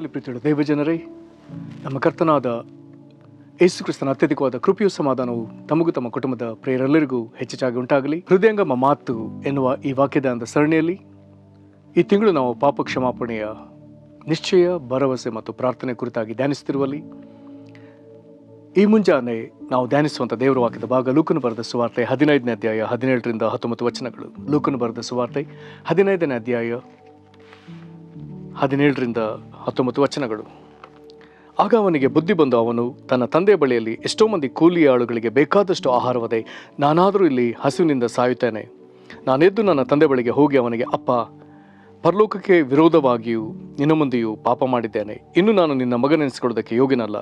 ಕರ್ತನಲ್ಲಿ ಪ್ರೀತಿಯುಳ್ಳ ದೇವಜನರೇ, ನಮ್ಮ ಕರ್ತನಾದ ಯೇಸು ಕ್ರಿಸ್ತನ ಅತ್ಯಧಿಕವಾದ ಕೃಪೆಯು ಸಮಾಧಾನವು ತಮಗೂ ತಮ್ಮ ಕುಟುಂಬದ ಪ್ರಿಯರೆಲ್ಲರಿಗೂ ಹೆಚ್ಚಾಗಿ ಉಂಟಾಗಲಿ. ಹೃದಯಂಗಮ ಮಾತು ಎನ್ನುವ ಈ ವಾಕ್ಯದ ಸರಣಿಯಲ್ಲಿ ಈ ತಿಂಗಳು ನಾವು ಪಾಪ ಕ್ಷಮಾಪಣೆಯ ನಿಶ್ಚಯ, ಭರವಸೆ ಮತ್ತು ಪ್ರಾರ್ಥನೆ ಕುರಿತಾಗಿ ಧ್ಯಾನಿಸುತ್ತಿರುವಲ್ಲಿ ಈ ಮುಂಜಾನೆ ನಾವು ಧ್ಯಾನಿಸುವಂಥ ದೇವರ ವಾಕ್ಯದ ಭಾಗ ಲೂಕನು ಬರೆದ ಸುವಾರ್ತೆ 15ನೇ ಅಧ್ಯಾಯ 17ರಿಂದ 19 ವಚನಗಳು. ಲೂಕನು ಬರೆದ ಸುವಾರ್ತೆ 15ನೇ ಅಧ್ಯಾಯ 17ರಿಂದ 19 ವಚನಗಳು. ಆಗ ಅವನಿಗೆ ಬುದ್ಧಿ ಬಂದು ಅವನು ತನ್ನ ತಂದೆಯ ಬಳಿಯಲ್ಲಿ ಎಷ್ಟೋ ಮಂದಿ ಕೂಲಿ ಆಳುಗಳಿಗೆ ಬೇಕಾದಷ್ಟು ಆಹಾರವದೆ, ನಾನಾದರೂ ಇಲ್ಲಿ ಹಸಿವಿನಿಂದ ಸಾಯುತ್ತೇನೆ. ನಾನೆದ್ದು ನನ್ನ ತಂದೆ ಬಳಿಗೆ ಹೋಗಿ ಅವನಿಗೆ, ಅಪ್ಪ, ಪರಲೋಕಕ್ಕೆ ವಿರೋಧವಾಗಿಯೂ ನಿನ್ನ ಮುಂದೆಯೂ ಪಾಪ ಮಾಡಿದ್ದೇನೆ. ಇನ್ನು ನಾನು ನಿನ್ನ ಮಗನೆನಿಸಿಕೊಳ್ಳೋದಕ್ಕೆ ಯೋಗ್ಯನಲ್ಲ.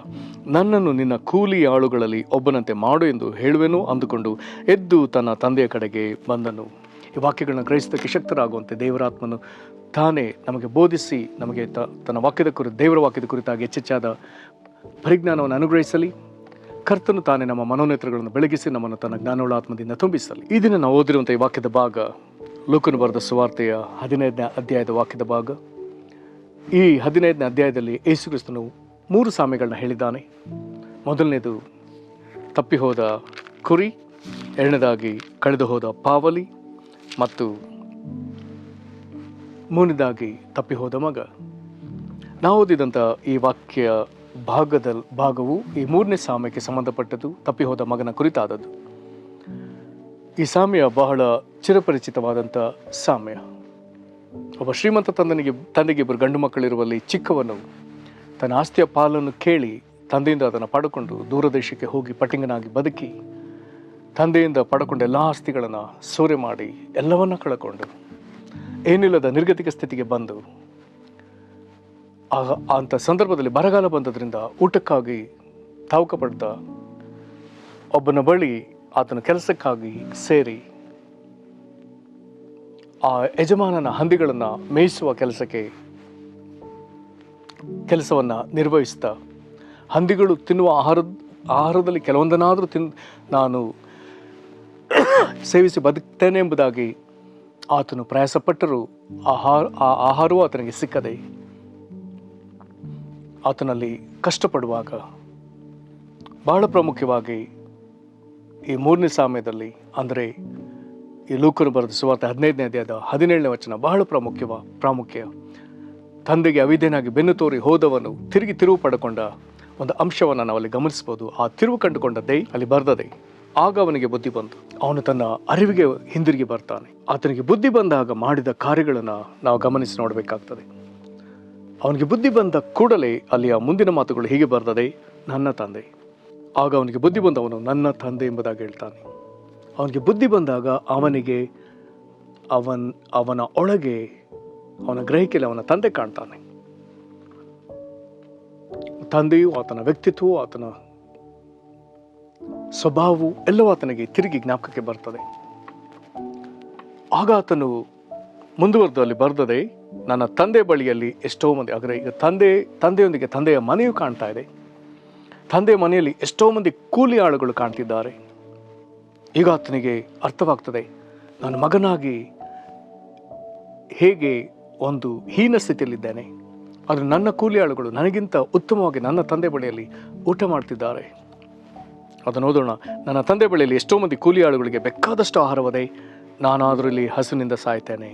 ನನ್ನನ್ನು ನಿನ್ನ ಕೂಲಿ ಆಳುಗಳಲ್ಲಿ ಒಬ್ಬನಂತೆ ಮಾಡು ಎಂದು ಹೇಳುವೆನು ಅಂದುಕೊಂಡು ಎದ್ದು ತನ್ನ ತಂದೆಯ ಕಡೆಗೆ ಬಂದನು. ಈ ವಾಕ್ಯಗಳನ್ನ ಗ್ರಹಿಸೋದಕ್ಕೆ ಶಕ್ತರಾಗುವಂತೆ ದೇವರಾತ್ಮನು ತಾನೇ ನಮಗೆ ಬೋಧಿಸಿ ನಮಗೆ ತನ್ನ ದೇವರ ವಾಕ್ಯದ ಕುರಿತಾಗಿ ಹೆಚ್ಚೆಚ್ಚಾದ ಪರಿಜ್ಞಾನವನ್ನು ಅನುಗ್ರಹಿಸಲಿ. ಕರ್ತನು ತಾನೇ ನಮ್ಮ ಮನೋನೇತ್ರಗಳನ್ನು ಬೆಳಗಿಸಿ ನಮ್ಮನ್ನು ತನ್ನ ಜ್ಞಾನವುಳ್ಳ ಆತ್ಮದಿಂದ ತುಂಬಿಸಲಿ. ಈ ದಿನ ನಾವು ಓದಿರುವಂಥ ಈ ವಾಕ್ಯದ ಭಾಗ ಲೂಕನು ಬರೆದ ಸುವಾರ್ತೆಯ 15ನೇ ಅಧ್ಯಾಯದ ವಾಕ್ಯದ ಭಾಗ. ಈ 15ನೇ ಅಧ್ಯಾಯದಲ್ಲಿ ಯೇಸು ಕ್ರಿಸ್ತನು 3 ಸಾಮ್ಯಗಳನ್ನ ಹೇಳಿದ್ದಾನೆ. ಮೊದಲನೇದು ತಪ್ಪಿ ಹೋದ ಕುರಿ, ಎರಡನೇದಾಗಿ ಕಳೆದು ಹೋದ ಪಾವಲಿ, ಮತ್ತು ಮೂರನೇದಾಗಿ ತಪ್ಪಿ ಹೋದ ಮಗ. ನಾವು ಓದಿದಂಥ ಈ ವಾಕ್ಯ ಭಾಗವು ಈ 3ನೇ ಸಾಮ್ಯಕ್ಕೆ ಸಂಬಂಧಪಟ್ಟದ್ದು, ತಪ್ಪಿ ಹೋದ ಮಗನ ಕುರಿತಾದದ್ದು. ಈ ಸಾಮ್ಯ ಬಹಳ ಚಿರಪರಿಚಿತವಾದಂಥ ಸಾಮ್ಯ. ಒಬ್ಬ ಶ್ರೀಮಂತ ತಂದೆಗೆ ಇಬ್ಬರು ಗಂಡು ಮಕ್ಕಳಿರುವಲ್ಲಿ ಚಿಕ್ಕವನು ತನ್ನ ಆಸ್ತಿಯ ಪಾಲನ್ನು ಕೇಳಿ ತಂದೆಯಿಂದ ಅದನ್ನು ಪಡ್ಕೊಂಡು ದೂರದೇಶಕ್ಕೆ ಹೋಗಿ ಪಟ್ಟಿಂಗನಾಗಿ ಬದುಕಿ ತಂದೆಯಿಂದ ಪಡ್ಕೊಂಡು ಎಲ್ಲ ಆಸ್ತಿಗಳನ್ನು ಸೂರೆ ಮಾಡಿ ಎಲ್ಲವನ್ನ ಕಳ್ಕೊಂಡು ಏನಿಲ್ಲದ ನಿರ್ಗತಿಕ ಸ್ಥಿತಿಗೆ ಬಂದು ಅಂಥ ಸಂದರ್ಭದಲ್ಲಿ ಬರಗಾಲ ಬಂದದ್ರಿಂದ ಊಟಕ್ಕಾಗಿ ತಾವಕ ಪಡ್ತಾ ಒಬ್ಬನ ಬಳಿ ಆತನ ಕೆಲಸಕ್ಕಾಗಿ ಸೇರಿ ಆ ಯಜಮಾನನ ಹಂದಿಗಳನ್ನು ಮೇಯಿಸುವ ಕೆಲಸವನ್ನು ನಿರ್ವಹಿಸ್ತಾ ಹಂದಿಗಳು ತಿನ್ನುವ ಆಹಾರದಲ್ಲಿ ಕೆಲವೊಂದನ್ನಾದರೂ ನಾನು ಸೇವಿಸಿ ಬದುಕ್ತೇನೆ ಎಂಬುದಾಗಿ ಆತನು ಪ್ರಯಾಸಪಟ್ಟರೂ ಆ ಆಹಾರವೂ ಆತನಿಗೆ ಸಿಕ್ಕದೆ ಆತನಲ್ಲಿ ಕಷ್ಟಪಡುವಾಗ, ಬಹಳ ಪ್ರಾಮುಖ್ಯವಾಗಿ ಈ 3ನೇ ಸಾಮ್ಯದಲ್ಲಿ, ಅಂದರೆ ಈ ಲೂಕನು ಬರೆದ ಸುವಾರ್ತೆ 15ನೇ ಅಧ್ಯಾಯದ 17ನೇ ವಚನ ಬಹಳ ಪ್ರಾಮುಖ್ಯ. ತಂದೆಗೆ ಅವಿಧೇನಾಗಿ ಬೆನ್ನು ತೋರಿ ಹೋದವನು ತಿರುವು ಪಡ್ಕೊಂಡ ಒಂದು ಅಂಶವನ್ನು ನಾವಲ್ಲಿ ಗಮನಿಸ್ಬೋದು. ಆ ತಿರುವು ಕಂಡುಕೊಂಡದ್ದೇ ಅಲ್ಲಿ ಬರ್ದದೆ. ಆಗ ಅವನಿಗೆ ಬುದ್ಧಿ ಬಂತು. ಅವನು ತನ್ನ ಅರಿವಿಗೆ ಹಿಂದಿರುಗಿ ಬರ್ತಾನೆ. ಆತನಿಗೆ ಬುದ್ಧಿ ಬಂದಾಗ ಮಾಡಿದ ಕಾರ್ಯಗಳನ್ನು ನಾವು ಗಮನಿಸಿ ನೋಡಬೇಕಾಗ್ತದೆ. ಅವನಿಗೆ ಬುದ್ಧಿ ಬಂದ ಕೂಡಲೇ ಅಲ್ಲಿಯ ಮುಂದಿನ ಮಾತುಗಳು ಹೀಗೆ ಬರ್ತದೆ, ನನ್ನ ತಂದೆ. ಆಗ ಅವನಿಗೆ ಬುದ್ಧಿ ಬಂದವನು ನನ್ನ ತಂದೆ ಎಂಬುದಾಗಿ ಹೇಳ್ತಾನೆ. ಅವನಿಗೆ ಬುದ್ಧಿ ಬಂದಾಗ ಅವನಿಗೆ ಅವನ ಒಳಗೆ, ಅವನ ಗ್ರಹಿಕೆಯಲ್ಲಿ ಅವನ ತಂದೆ ಕಾಣ್ತಾನೆ. ತಂದೆಯು, ಆತನ ವ್ಯಕ್ತಿತ್ವವು, ಆತನ ಸ್ವಭಾವವು ಎಲ್ಲವೂ ಆತನಿಗೆ ತಿರುಗಿ ಜ್ಞಾಪಕಕ್ಕೆ ಬರ್ತದೆ. ಆಗ ಆತನು ಮುಂದುವರೆದು ಅಲ್ಲಿ ಬರ್ತದೆ, ನನ್ನ ತಂದೆ ಬಳಿಯಲ್ಲಿ ಎಷ್ಟೋ ಮಂದಿ, ಆದರೆ ಈಗ ತಂದೆಯೊಂದಿಗೆ ತಂದೆಯ ಮನೆಯು ಕಾಣ್ತಾ ಇದೆ. ತಂದೆಯ ಮನೆಯಲ್ಲಿ ಎಷ್ಟೋ ಮಂದಿ ಕೂಲಿ ಆಳುಗಳು ಕಾಣ್ತಿದ್ದಾರೆ. ಈಗ ಆತನಿಗೆ ಅರ್ಥವಾಗ್ತದೆ, ನಾನು ಮಗನಾಗಿ ಹೇಗೆ ಒಂದು ಹೀನ ಸ್ಥಿತಿಯಲ್ಲಿದ್ದೇನೆ, ಆದರೆ ನನ್ನ ಕೂಲಿ ಆಳುಗಳು ನನಗಿಂತ ಉತ್ತಮವಾಗಿ ನನ್ನ ತಂದೆ ಬಳಿಯಲ್ಲಿ ಊಟ ಮಾಡ್ತಿದ್ದಾರೆ. ಅದನ್ನು ಓದೋಣ. ನನ್ನ ತಂದೆ ಬಳಿಯಲ್ಲಿ ಎಷ್ಟೋ ಮಂದಿ ಕೂಲಿ ಆಳುಗಳಿಗೆ ಬೇಕಾದಷ್ಟು ಆಹಾರವದೆ, ನಾನಾದರೂ ಇಲ್ಲಿ ಹಸುವಿನಿಂದ ಸಾಯ್ತೇನೆ.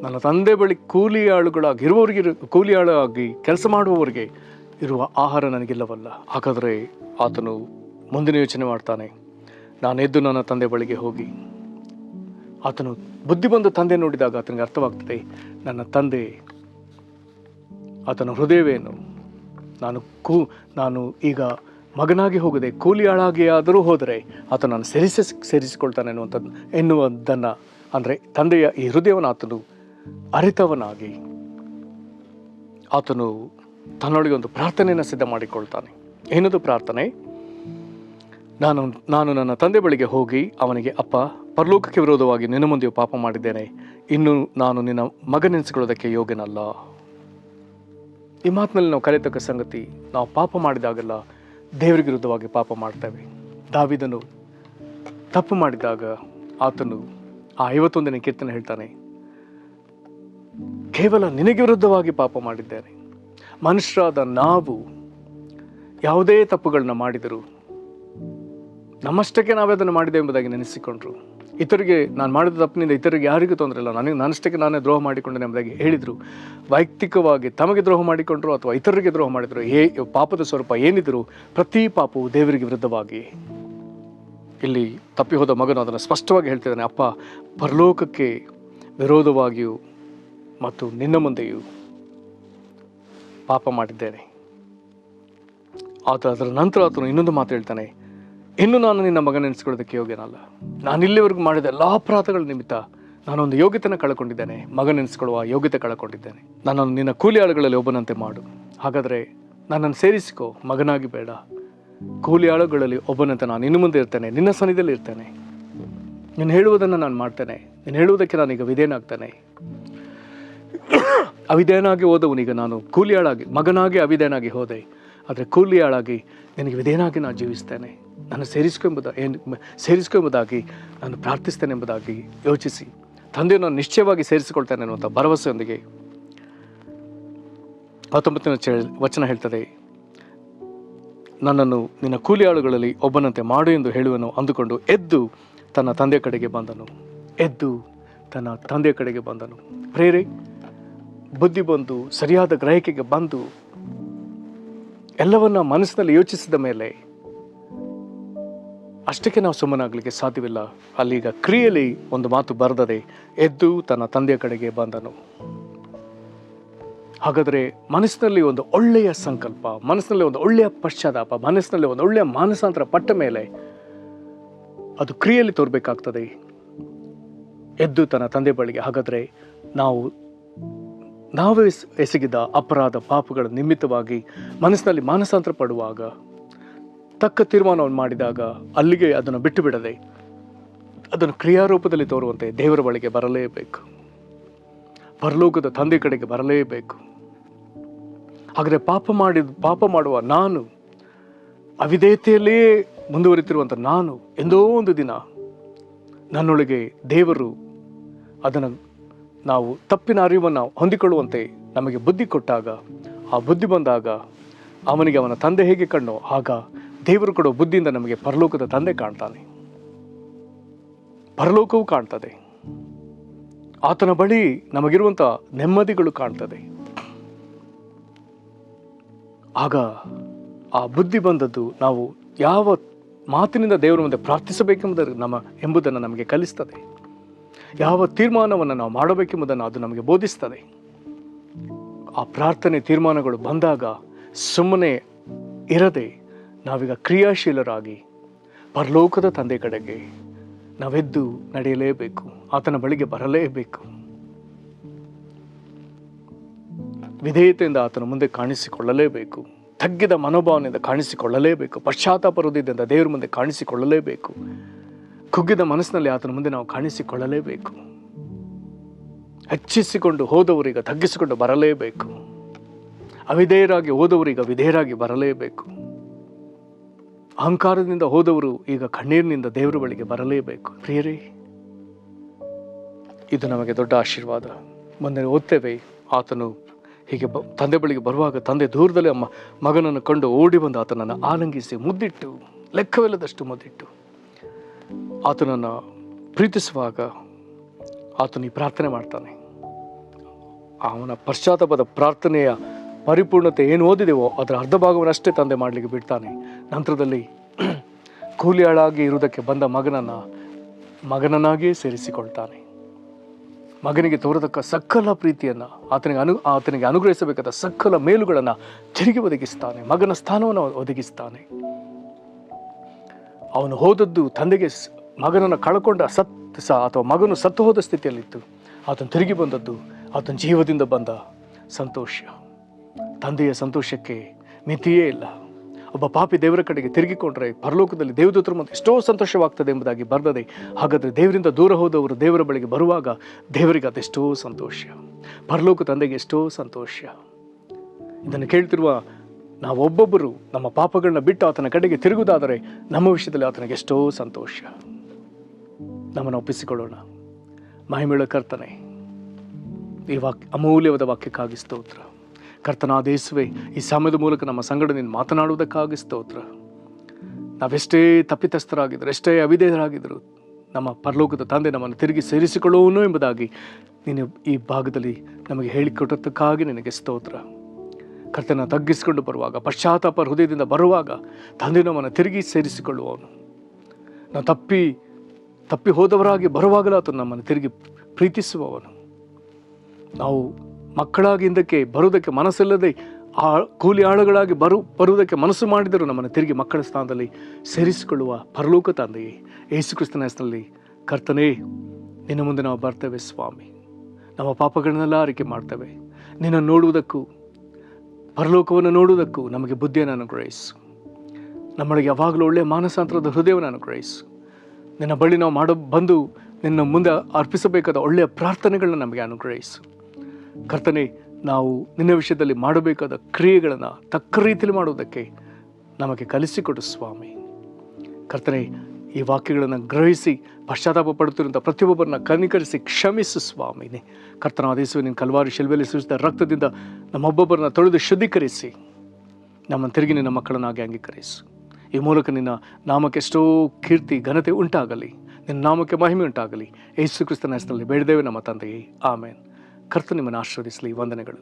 ನನ್ನ ತಂದೆ ಬಳಿ ಕೂಲಿ ಆಳಾಗಿ ಕೆಲಸ ಮಾಡುವವರಿಗೆ ಇರುವ ಆಹಾರ ನನಗಿಲ್ಲವಲ್ಲ. ಹಾಗಾದರೆ ಆತನು ಮುಂದಿನ ಯೋಚನೆ ಮಾಡ್ತಾನೆ, ನಾನೆದ್ದು ನನ್ನ ತಂದೆ ಬಳಿಗೆ ಹೋಗಿ. ಆತನು ಬುದ್ಧಿ ಬಂದು ತಂದೆ ನೋಡಿದಾಗ ಆತನಿಗೆ ಅರ್ಥವಾಗ್ತದೆ, ನನ್ನ ತಂದೆ, ಆತನ ಹೃದಯವೇನು, ನಾನು ಈಗ ಮಗನಾಗಿ ಹೋಗದೆ ಕೂಲಿ ಆಳಾಗಿ ಆದರೂ ಹೋದರೆ ಆತನು ನಾನು ಸೇರಿಸಿಕೊಳ್ತಾನೆ ಎನ್ನುವುದನ್ನು, ಅಂದರೆ ತಂದೆಯ ಈ ಹೃದಯವನ್ನು ಆತನು ಅರಿತವನಾಗಿ ಆತನು ತನ್ನೊಳಗೆ ಒಂದು ಪ್ರಾರ್ಥನೆಯನ್ನು ಸಿದ್ಧ ಮಾಡಿಕೊಳ್ತಾನೆ. ಏನದು ಪ್ರಾರ್ಥನೆ? ನಾನು ನನ್ನ ತಂದೆ ಬಳಿಗೆ ಹೋಗಿ ಅವನಿಗೆ, ಅಪ್ಪ, ಪರಲೋಕಕ್ಕೆ ವಿರೋಧವಾಗಿ ನಿನ್ನ ಮುಂದೆಯೂ ಪಾಪ ಮಾಡಿದ್ದೇನೆ. ಇನ್ನು ನಾನು ನಿನ್ನ ಮಗನೆನಿಸಿಕೊಳ್ಳೋದಕ್ಕೆ ಯೋಗ್ಯನಲ್ಲ. ಈ ಮಾತಿನಲ್ಲಿ ನಾವು ಕಲಿತಕ್ಕ ಸಂಗತಿ, ನಾವು ಪಾಪ ಮಾಡಿದಾಗಲ್ಲ ದೇವರಿಗೆ ವಿರುದ್ಧವಾಗಿ ಪಾಪ ಮಾಡ್ತೇವೆ. ದಾವೀದನು ತಪ್ಪು ಮಾಡಿದಾಗ ಆತನು ಆ 51ನೇ ಕೀರ್ತನೆ ಹೇಳ್ತಾನೆ, ಕೇವಲ ನಿನಗೆ ವಿರುದ್ಧವಾಗಿ ಪಾಪ ಮಾಡಿದ್ದೇನೆ. ಮನುಷ್ಯರಾದ ನಾವು ಯಾವುದೇ ತಪ್ಪುಗಳನ್ನ ಮಾಡಿದರು ನಮ್ಮಷ್ಟಕ್ಕೆ ನಾವೇ ಅದನ್ನು ಮಾಡಿದೆ ಎಂಬುದಾಗಿ ನೆನೆಸಿಕೊಂಡ್ರು. ಇತರಿಗೆ ನಾನು ಮಾಡಿದ ತಪ್ಪಿನಿಂದ ಇತರಿಗೆ ಯಾರಿಗೂ ತೊಂದರೆ ಇಲ್ಲ, ನನ್ನಷ್ಟಕ್ಕೆ ನಾನೇ ದ್ರೋಹ ಮಾಡಿಕೊಂಡೆ ಎಂಬುದಾಗಿ ಹೇಳಿದರು. ವೈಯಕ್ತಿಕವಾಗಿ ತಮಗೆ ದ್ರೋಹ ಮಾಡಿಕೊಂಡ್ರು ಅಥವಾ ಇತರರಿಗೆ ದ್ರೋಹ ಮಾಡಿದರು, ಪಾಪದ ಸ್ವರೂಪ ಏನಿದ್ರು ಪ್ರತಿ ಪಾಪವು ದೇವರಿಗೆ ವಿರುದ್ಧವಾಗಿ. ಇಲ್ಲಿ ತಪ್ಪಿ ಹೋದ ಮಗನು ಅದನ್ನು ಸ್ಪಷ್ಟವಾಗಿ ಹೇಳ್ತಿದ್ದಾನೆ, ಅಪ್ಪ, ಪರಲೋಕಕ್ಕೆ ವಿರೋಧವಾಗಿಯೂ ಮತ್ತು ನಿನ್ನ ಮುಂದೆಯೂ ಪಾಪ ಮಾಡಿದ್ದೇನೆ. ಅದರ ನಂತರ ಆತನು ಇನ್ನೊಂದು ಮಾತು ಹೇಳ್ತಾನೆ, ಇನ್ನು ನಾನು ನಿನ್ನ ಮಗನೆನಿಸ್ಕೊಳ್ಳೋದಕ್ಕೆ ಯೋಗ್ಯನಲ್ಲ. ನಾನು ಇಲ್ಲಿವರೆಗೂ ಮಾಡಿದ ಎಲ್ಲ ಅಪರಾಧಗಳ ನಿಮಿತ್ತ ನಾನೊಂದು ಯೋಗ್ಯತೆನ ಕಳ್ಕೊಂಡಿದ್ದೇನೆ, ಮಗನೆನಿಸ್ಕೊಳ್ಳುವ ಯೋಗ್ಯತೆ ಕಳ್ಕೊಂಡಿದ್ದೇನೆ. ನನ್ನನ್ನು ನಿನ್ನ ಕೂಲಿ ಆಳುಗಳಲ್ಲಿ ಒಬ್ಬನಂತೆ ಮಾಡು. ಹಾಗಾದರೆ ನನ್ನನ್ನು ಸೇರಿಸಿಕೋ, ಮಗನಾಗಿ ಬೇಡ. ಕೂಲಿ ಆಳುಗಳಲ್ಲಿ ಒಬ್ಬನಂತೆ ನಾನು ಇನ್ನು ಮುಂದೆ ಇರ್ತೇನೆ, ನಿನ್ನ ಸನ್ನಿಧಿಯಲ್ಲಿ ಇರ್ತೇನೆ. ನೀನು ಹೇಳುವುದನ್ನು ನಾನು ಮಾಡ್ತೇನೆ, ನೀನು ಹೇಳುವುದಕ್ಕೆ ನಾನೀಗ ವಿಧೇಯನಾಗ್ತೇನೆ. ಅವಿಧೇಯನಾಗಿ ಹೋದವನೀಗ ನಾನು ಕೂಲಿಯಾಳಾಗಿ, ಮಗನಾಗಿ ಅವಿಧೇಯನಾಗಿ ಹೋದೆ, ಆದರೆ ಕೂಲಿಯಾಳಾಗಿ ನಿನಗೆ ವಿಧೇಯನಾಗಿ ನಾನು ಜೀವಿಸ್ತೇನೆ. ನಾನು ಸೇರಿಸ್ಕೊಂಬುದಾಗಿ ನಾನು ಪ್ರಾರ್ಥಿಸ್ತೇನೆ ಎಂಬುದಾಗಿ ಯೋಚಿಸಿ ತಂದೆಯನ್ನು ನಾನು ನಿಶ್ಚಯವಾಗಿ ಸೇರಿಸಿಕೊಳ್ತೇನೆ ಅನ್ನುವಂಥ ಭರವಸೆಯೊಂದಿಗೆ 19ನೇ ವಚನ ಹೇಳ್ತದೆ, ನನ್ನನ್ನು ನಿನ್ನ ಕೂಲಿ ಆಳುಗಳಲ್ಲಿ ಒಬ್ಬನಂತೆ ಮಾಡು ಎಂದು ಹೇಳುವನು ಅಂದುಕೊಂಡು ಎದ್ದು ತನ್ನ ತಂದೆಯ ಕಡೆಗೆ ಬಂದನು. ಪ್ರೇರೆ ಬುದ್ಧಿ ಬಂದು ಸರಿಯಾದ ಗ್ರಹಿಕೆಗೆ ಬಂದು ಎಲ್ಲವನ್ನ ಮನಸ್ಸಿನಲ್ಲಿ ಯೋಚಿಸಿದ ಮೇಲೆ ಅಷ್ಟಕ್ಕೆ ನಾವು ಸುಮ್ಮನಾಗಲಿಕ್ಕೆ ಸಾಧ್ಯವಿಲ್ಲ. ಅಲ್ಲೀಗ ಕ್ರಿಯೆಯಲ್ಲಿ ಒಂದು ಮಾತು ಬರೆದದೆ, ಎದ್ದು ತನ್ನ ತಂದೆಯ ಕಡೆಗೆ ಬಂದನು. ಹಾಗಾದರೆ ಮನಸ್ಸಿನಲ್ಲಿ ಒಂದು ಒಳ್ಳೆಯ ಸಂಕಲ್ಪ, ಮನಸ್ಸಿನಲ್ಲಿ ಒಂದು ಒಳ್ಳೆಯ ಪಶ್ಚಾತ್ತಾಪ, ಮನಸ್ಸಿನಲ್ಲಿ ಒಂದು ಒಳ್ಳೆಯ ಮಾನಸಾಂತರ ಪಟ್ಟ ಮೇಲೆ ಅದು ಕ್ರಿಯೆಯಲ್ಲಿ ತೋರ್ಬೇಕಾಗ್ತದೆ. ಎದ್ದು ತನ್ನ ತಂದೆ ಬಳಿಗೆ. ಹಾಗಾದರೆ ನಾವೇ ಎಸಗಿದ ಅಪರಾಧ ಪಾಪಗಳ ನಿಮಿತ್ತವಾಗಿ ಮನಸ್ಸಿನಲ್ಲಿ ಮಾನಸಾಂತರ ಪಡುವಾಗ, ತಕ್ಕ ತೀರ್ಮಾನವನ್ನು ಮಾಡಿದಾಗ ಅಲ್ಲಿಗೆ ಅದನ್ನು ಬಿಟ್ಟು ಬಿಡದೆ ಅದನ್ನು ಕ್ರಿಯಾರೂಪದಲ್ಲಿ ತೋರುವಂತೆ ದೇವರ ಬಳಿಗೆ ಬರಲೇಬೇಕು, ಪರಲೋಕದ ತಂದೆ ಕಡೆಗೆ ಬರಲೇಬೇಕು. ಹಾಗಾದರೆ ಪಾಪ ಮಾಡುವ ನಾನು, ಅವಿಧೇಯತೆಯಲ್ಲೇ ಮುಂದುವರಿತಿರುವಂಥ ನಾನು, ಎಂದೋ ಒಂದು ದಿನ ನನ್ನೊಳಗೆ ದೇವರು ಅದನ್ನು ನಾವು ತಪ್ಪಿನ ಅರಿವನ್ನು ಹೊಂದಿಕೊಳ್ಳುವಂತೆ ನಮಗೆ ಬುದ್ಧಿ ಕೊಟ್ಟಾಗ, ಆ ಬುದ್ಧಿ ಬಂದಾಗ ಅವನಿಗೆ ಅವನ ತಂದೆ ಹೇಗೆ ಕಣ್ಣೋ ಆಗ ದೇವರು ಕೊಡೋ ಬುದ್ಧಿಯಿಂದ ನಮಗೆ ಪರಲೋಕದ ತಂದೆ ಕಾಣ್ತಾನೆ, ಪರಲೋಕವೂ ಕಾಣ್ತದೆ. ಆತನ ಬಳಿ ನಮಗಿರುವಂಥ ನೆಮ್ಮದಿಗಳು ಕಾಣ್ತದೆ. ಆಗ ಆ ಬುದ್ಧಿ ಬಂದದ್ದು ನಾವು ಯಾವ ಮಾತಿನಿಂದ ದೇವರ ಮುಂದೆ ಪ್ರಾರ್ಥಿಸಬೇಕೆಂಬುದನ್ನು ನಮಗೆ ಕಲಿಸ್ತದೆ. ಯಾವ ತೀರ್ಮಾನವನ್ನು ನಾವು ಮಾಡಬೇಕೆಂಬುದನ್ನು ಅದು ನಮಗೆ ಬೋಧಿಸ್ತದೆ. ಆ ಪ್ರಾರ್ಥನೆ ತೀರ್ಮಾನಗಳು ಬಂದಾಗ ಸುಮ್ಮನೆ ಇರದೆ ನಾವೀಗ ಕ್ರಿಯಾಶೀಲರಾಗಿ ಪರಲೋಕದ ತಂದೆ ಕಡೆಗೆ ನಾವೆದ್ದು ನಡೆಯಲೇಬೇಕು, ಆತನ ಬಳಿಗೆ ಬರಲೇಬೇಕು. ವಿಧೇಯತೆಯಿಂದ ಆತನ ಮುಂದೆ ಕಾಣಿಸಿಕೊಳ್ಳಲೇಬೇಕು, ತಗ್ಗಿದ ಮನೋಭಾವನೆಯಿಂದ ಕಾಣಿಸಿಕೊಳ್ಳಲೇಬೇಕು, ಪಶ್ಚಾತ್ತಾಪ ಹೃದಯದಿಂದ ದೇವರ ಮುಂದೆ ಕಾಣಿಸಿಕೊಳ್ಳಲೇಬೇಕು, ಕುಗ್ಗಿದ ಮನಸ್ಸಿನಲ್ಲಿ ಆತನ ಮುಂದೆ ನಾವು ಕಾಣಿಸಿಕೊಳ್ಳಲೇಬೇಕು. ಹೆಚ್ಚಿಸಿಕೊಂಡು ಹೋದವರೀಗ ತಗ್ಗಿಸಿಕೊಂಡು ಬರಲೇಬೇಕು, ಅವಿಧೇಯರಾಗಿ ಹೋದವರೀಗ ವಿಧೇಯರಾಗಿ ಬರಲೇಬೇಕು, ಅಹಂಕಾರದಿಂದ ಹೋದವರು ಈಗ ಕಣ್ಣೀರಿನಿಂದ ದೇವರ ಬಳಿಗೆ ಬರಲೇಬೇಕು. ಪ್ರಿಯರೇ, ಇದು ನಮಗೆ ದೊಡ್ಡ ಆಶೀರ್ವಾದ. ಮುಂದೆ ಓದ್ತೇವೆ, ಆತನು ಹೀಗೆ ತಂದೆ ಬಳಿಗೆ ಬರುವಾಗ ತಂದೆ ದೂರದಲ್ಲಿ ಮಗನನ್ನು ಕಂಡು ಓಡಿ ಬಂದು ಆತನನ್ನು ಆಲಂಗಿಸಿ ಮುದ್ದಿಟ್ಟು, ಲೆಕ್ಕವಿಲ್ಲದಷ್ಟು ಮುದ್ದಿಟ್ಟು ಆತನನ್ನು ಪ್ರೀತಿಸುವಾಗ ಆತನು ಈ ಪ್ರಾರ್ಥನೆ ಮಾಡ್ತಾನೆ. ಅವನ ಪಶ್ಚಾತ್ತಾಪದ ಪ್ರಾರ್ಥನೆಯ ಪರಿಪೂರ್ಣತೆ ಏನು ಓದಿದೆವೋ ಅದರ ಅರ್ಧ ಭಾಗವನ್ನಷ್ಟೇ ತಂದೆ ಮಾಡಲಿಕ್ಕೆ ಬಿಡ್ತಾನೆ. ನಂತರದಲ್ಲಿ ಕೂಲಿಯಾಳಾಗಿ ಇರುವುದಕ್ಕೆ ಬಂದ ಮಗನನ್ನಾಗಿಯೇ ಸೇರಿಸಿಕೊಳ್ತಾನೆ. ಮಗನಿಗೆ ತೋರತಕ್ಕ ಸಕಲ ಪ್ರೀತಿಯನ್ನು, ಆತನಿಗೆ ಅನುಗ್ರಹಿಸಬೇಕಾದ ಸಕಲ ಮೇಲುಗಳನ್ನು ತಿರುಗಿ ಒದಗಿಸ್ತಾನೆ, ಮಗನ ಸ್ಥಾನವನ್ನು ಒದಗಿಸ್ತಾನೆ. ಅವನು ಹೋದದ್ದು ತಂದೆಗೆ ಮಗನನ್ನು ಕಳ್ಕೊಂಡ ಅಥವಾ ಮಗನು ಸತ್ತು ಹೋದ ಸ್ಥಿತಿಯಲ್ಲಿತ್ತು. ಆತನು ತಿರುಗಿ ಬಂದದ್ದು ಆತನ ಜೀವದಿಂದ ಬಂದ ಸಂತೋಷ. ತಂದೆಯ ಸಂತೋಷಕ್ಕೆ ಮಿತಿಯೇ ಇಲ್ಲ. ಒಬ್ಬ ಪಾಪಿ ದೇವರ ಕಡೆಗೆ ತಿರುಗಿಕೊಂಡ್ರೆ ಪರಲೋಕದಲ್ಲಿ ದೇವದೂತರ ಮುಂದೆ ಎಷ್ಟೋ ಸಂತೋಷವಾಗ್ತದೆ ಎಂಬುದಾಗಿ ಬರೆದದೆ. ಹಾಗಾದರೆ ದೇವರಿಂದ ದೂರ ಹೋದವರು ದೇವರ ಬಳಿಗೆ ಬರುವಾಗ ದೇವರಿಗೆ ಅದೆಷ್ಟೋ ಸಂತೋಷ, ಪರಲೋಕ ತಂದೆಗೆ ಎಷ್ಟೋ ಸಂತೋಷ. ಇದನ್ನು ಕೇಳ್ತಿರುವ ನಾವೊಬ್ಬೊಬ್ಬರು ನಮ್ಮ ಪಾಪಗಳನ್ನ ಬಿಟ್ಟು ಆತನ ಕಡೆಗೆ ತಿರುಗುವುದಾದರೆ ನಮ್ಮ ವಿಷಯದಲ್ಲಿ ಆತನಿಗೆ ಎಷ್ಟೋ ಸಂತೋಷ. ನಮ್ಮನ್ನು ಒಪ್ಪಿಸಿಕೊಳ್ಳೋಣ. ಮಹಿಮೆಯುಳ್ಳ ಕರ್ತನೇ, ಈ ಅಮೂಲ್ಯವಾದ ವಾಕ್ಯಕ್ಕಾಗಿ ಸ್ತೋತ್ರ. ಕರ್ತನಾದ ಯೇಸುವೇ, ಈ ಸಮಯದ ಮೂಲಕ ನಮ್ಮ ಸಂಗಡ ನೀನು ಮಾತನಾಡುವುದಕ್ಕಾಗಿ ಸ್ತೋತ್ರ. ನಾವೆಷ್ಟೇ ತಪ್ಪಿತಸ್ಥರಾಗಿದ್ದರು, ಎಷ್ಟೇ ಅವಿಧೇಯರಾಗಿದ್ದರು, ನಮ್ಮ ಪರಲೋಕದ ತಂದೆ ನಮ್ಮನ್ನು ತಿರುಗಿ ಸೇರಿಸಿಕೊಳ್ಳುವನು ಎಂಬುದಾಗಿ ನೀನು ಈ ಭಾಗದಲ್ಲಿ ನಮಗೆ ಹೇಳಿಕೊಟ್ಟದ್ದಕ್ಕಾಗಿ ನಿನಗೆ ಸ್ತೋತ್ರ. ಕರ್ತನ ತಗ್ಗಿಸಿಕೊಂಡು ಬರುವಾಗ, ಪಶ್ಚಾತ್ತಾಪ ಹೃದಯದಿಂದ ಬರುವಾಗ ತಂದೆ ನಮ್ಮನ್ನು ತಿರುಗಿ ಸೇರಿಸಿಕೊಳ್ಳುವವನು. ನಾವು ತಪ್ಪಿ ಹೋದವರಾಗಿ ಬರುವಾಗಲೂ ಆತನು ನಮ್ಮನ್ನು ತಿರುಗಿ ಪ್ರೀತಿಸುವವನು. ನಾವು ಮಕ್ಕಳಾಗಿ ಹಿಂದಕ್ಕೆ ಬರುವುದಕ್ಕೆ ಮನಸ್ಸಿಲ್ಲದೆ ಕೂಲಿ ಆಳುಗಳಾಗಿ ಬರುವುದಕ್ಕೆ ಮನಸ್ಸು ಮಾಡಿದರೂ ನಮ್ಮನ್ನು ತಿರುಗಿ ಮಕ್ಕಳ ಸ್ಥಾನದಲ್ಲಿ ಸೇರಿಸಿಕೊಳ್ಳುವ ಪರಲೋಕ ತಂದೆಯೇ, ಯೇಸು ಕ್ರಿಸ್ತನ ಹೆಸರಿನಲ್ಲಿ ಕರ್ತನೇ, ನಿನ್ನ ಮುಂದೆ ನಾವು ಬರ್ತೇವೆ ಸ್ವಾಮಿ. ನಮ್ಮ ಪಾಪಗಳನ್ನೆಲ್ಲ ಅರಿಕೆ ಮಾಡ್ತೇವೆ. ನಿನ್ನ ನೋಡುವುದಕ್ಕೂ ಪರಲೋಕವನ್ನು ನೋಡುವುದಕ್ಕೂ ನಮಗೆ ಬುದ್ಧಿಯನ್ನು ಅನುಗ್ರಹಿಸು. ನಮ್ಮೊಳಗೆ ಯಾವಾಗಲೂ ಒಳ್ಳೆಯ ಮಾನಸಾಂತರದ ಹೃದಯವನ್ನು ಅನುಗ್ರಹಿಸು. ನಿನ್ನ ಬಳಿ ನಾವು ಬಂದು ನಿನ್ನ ಮುಂದೆ ಅರ್ಪಿಸಬೇಕಾದ ಒಳ್ಳೆಯ ಪ್ರಾರ್ಥನೆಗಳನ್ನ ನಮಗೆ ಅನುಗ್ರಹಿಸು. ಕರ್ತನೆ, ನಾವು ನಿನ್ನ ವಿಷಯದಲ್ಲಿ ಮಾಡಬೇಕಾದ ಕ್ರಿಯೆಗಳನ್ನು ತಕ್ಕ ರೀತಿಯಲ್ಲಿ ಮಾಡುವುದಕ್ಕೆ ನಮಗೆ ಕಲಿಸಿಕೊಡು ಸ್ವಾಮಿ. ಕರ್ತನೆ, ಈ ವಾಕ್ಯಗಳನ್ನು ಗ್ರಹಿಸಿ ಪಶ್ಚಾತ್ತಾಪ ಪಡುತ್ತಿರುವಂಥ ಪ್ರತಿಯೊಬ್ಬರನ್ನ ಕನಿಕರಿಸಿ ಕ್ಷಮಿಸು ಸ್ವಾಮಿನೇ. ಕರ್ತನಾದ ಯೇಸುವೇ, ನಿನ್ನ ಕಲ್ವಾರಿ ಶಿಲುಬೆಯಲ್ಲಿ ಸುರಿಸಿದ ರಕ್ತದಿಂದ ನಮ್ಮೊಬ್ಬೊಬ್ಬರನ್ನ ತೊಳೆದು ಶುದ್ಧೀಕರಿಸಿ ನಮ್ಮನ್ನು ತಿರುಗಿ ನಿನ್ನ ಮಕ್ಕಳನ್ನಾಗಿ ಅಂಗೀಕರಿಸು. ಈ ಮೂಲಕ ನಿನ್ನ ನಾಮಕ್ಕೆ ಎಷ್ಟೋ ಕೀರ್ತಿ ಘನತೆ ಉಂಟಾಗಲಿ, ನಿನ್ನ ನಾಮಕ್ಕೆ ಮಹಿಮೆ ಉಂಟಾಗಲಿ. ಯೇಸು ಕ್ರಿಸ್ತನ ಹೆಸರಿನಲ್ಲಿ ಬೇಡಿದ್ದೇವೆ ನಮ್ಮ ತಂದೆಯೇ, ಆಮೇನ್. ಕರ್ತನು ನಿಮ್ಮನ್ನು ಆಶೀರ್ವದಿಸಲಿ. ವಂದನೆಗಳು.